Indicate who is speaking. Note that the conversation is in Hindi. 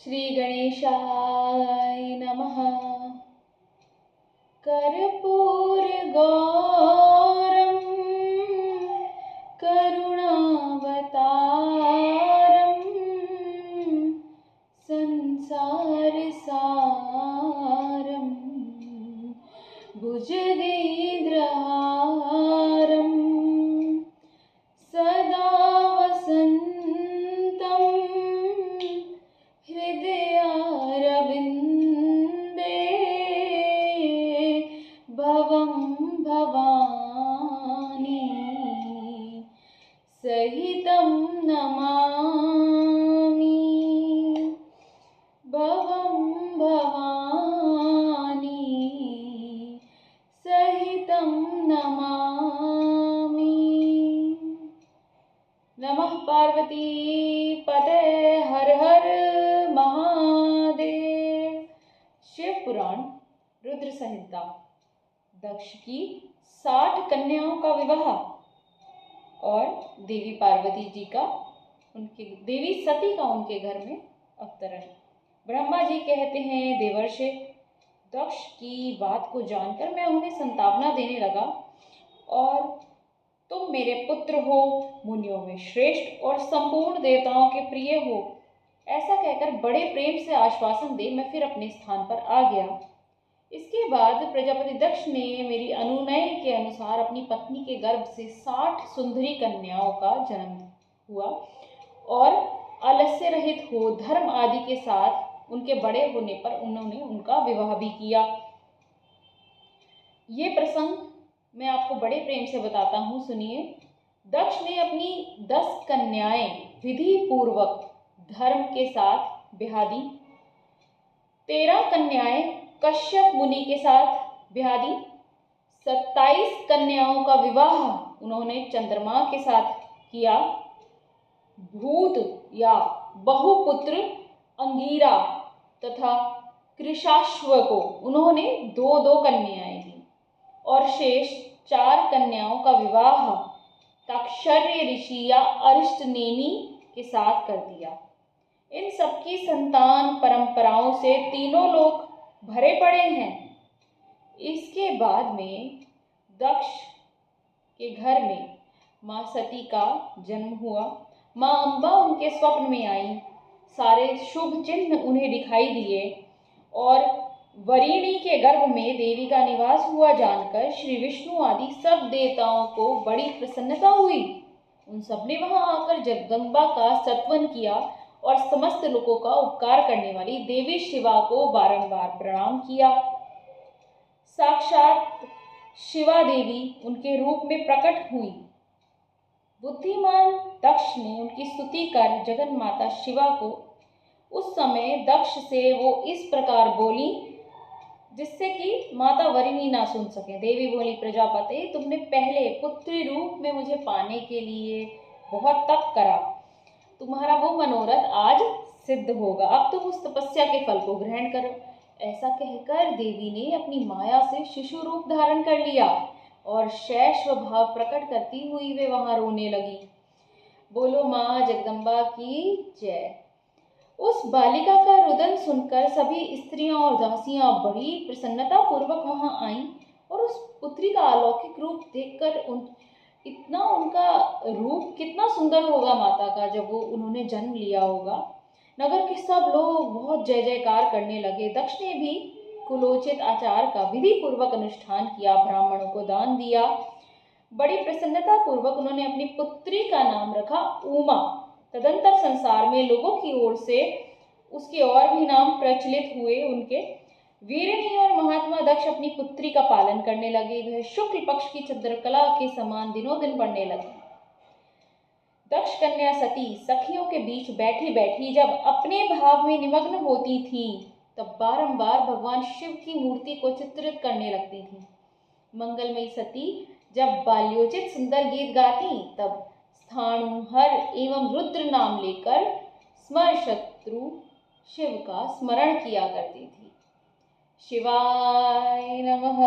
Speaker 1: श्री गणेशाय नमः। कर्पूरगौरं करुणावतारं संसारसारं भुजगेन्द्रहारं सदा वसन्तं हृदयारविन्दे भवं भवानी सहितं नमामि। भवं भवानी सहितं नमामि। नमः पार्वती पते हर हर महादेव। शिव पुराण रुद्र संहिता। दक्ष की 60 कन्याओं का विवाह और देवी पार्वती जी का देवी सती का उनके घर में अवतरण। ब्रह्मा जी कहते हैं, देवर्षि, दक्ष की बात को जानकर मैं उन्हें संतावना देने लगा और तुम मेरे पुत्र हो, मुनियों में श्रेष्ठ और संपूर्ण देवताओं के प्रिय हो, ऐसा कहकर बड़े प्रेम से आश्वासन दे मैं फिर अपने स्थान पर आ गया। इसके बाद प्रजापति दक्ष ने मेरी अनुनय के अनुसार अपनी पत्नी के गर्भ से 60 सुंदरी कन्याओं का जन्म हुआ और आलस्य रहित हो धर्म आदि के साथ उनके बड़े होने पर उन्होंने उनका विवाह भी किया। ये प्रसंग मैं आपको बड़े प्रेम से बताता हूँ, सुनिए। दक्ष ने अपनी 10 कन्याएं विधि पूर्वक धर्म के साथ ब्याह दी। 13 कन्याएं कश्यप मुनि के साथ ब्याह दी। 27 कन्याओं का विवाह उन्होंने चंद्रमा के साथ किया। भूत या बहुपुत्र अंगीरा तथा कृशाश्व को उन्होंने 2-2 कन्याएं दी और शेष 4 कन्याओं का विवाह ताक्षर्य ऋषि या अरिष्टनेमि के साथ कर दिया। इन सबकी संतान परंपराओं से तीनों लोक भरे पड़े हैं। इसके बाद में दक्ष के घर में माँ सती का जन्म हुआ। माँ अम्बा उनके स्वप्न में आई, सारे शुभ चिन्ह उन्हें दिखाई दिए और वरिणी के गर्भ में देवी का निवास हुआ जानकर श्री विष्णु आदि सब देवताओं को बड़ी प्रसन्नता हुई। उन सब ने वहां आकर जगदम्बा का स्तवन किया और समस्त लोगों का उपकार करने वाली देवी शिवा को बारंबार प्रणाम किया। साक्षात शिवा देवी उनके रूप में प्रकट हुई। बुद्धिमान दक्ष ने उनकी स्तुति कर जगन माता शिवा को उस समय दक्ष से वो इस प्रकार बोली जिससे कि माता वरिणी ना सुन सके। देवी बोली, प्रजापति, तुमने पहले पुत्री रूप में मुझे पाने के लिए बहुत तप करा, तुम्हारा वो मनोरथ आज सिद्ध होगा। अब तुम उस तपस्या के फल को ग्रहण करो। ऐसा कहकर देवी ने अपनी माया से शिशु रूप धारण कर लिया और शैशव भाव प्रकट करती हुई वे वहां रोने लगी। बोलो माँ जगदम्बा की जय। उस बालिका का रुदन सुनकर सभी स्त्रियां और दासियां बड़ी प्रसन्नता पूर्वक वहां आईं और उस पुत्री का अलौकिक रूप देखकर उनका रूप कितना सुंदर होगा माता का जब वो उन्होंने जन्म लिया होगा। नगर के सब लोग बहुत जय जयकार करने लगे। दक्ष ने भी कुलोचित आचार का विधि पूर्वक अनुष्ठान किया, ब्राह्मणों को दान दिया। बड़ी प्रसन्नता पूर्वक उन्होंने अपनी पुत्री का नाम रखा उमा। तदंतर संसार में लोगों की ओर से उसके और भी नाम प्रचलित हुए। उनके वीरनी और महात्मा दक्ष अपनी पुत्री का पालन करने लगे। वह शुक्ल पक्ष की चंद्रकला के समान दिनों दिन बढ़ने लगी। दक्ष कन्या सती सखियों के बीच बैठी बैठी जब अपने भाव में निमग्न होती थी तब बारंबार भगवान शिव की मूर्ति को चित्रित करने लगती थी। मंगलमयी सती जब बाल्योचित सुंदर गीत गाती तब स्थाणु, हर एवं रुद्र नाम लेकर स्मर शत्रु शिव का स्मरण किया करती थी। शिवाय नमः।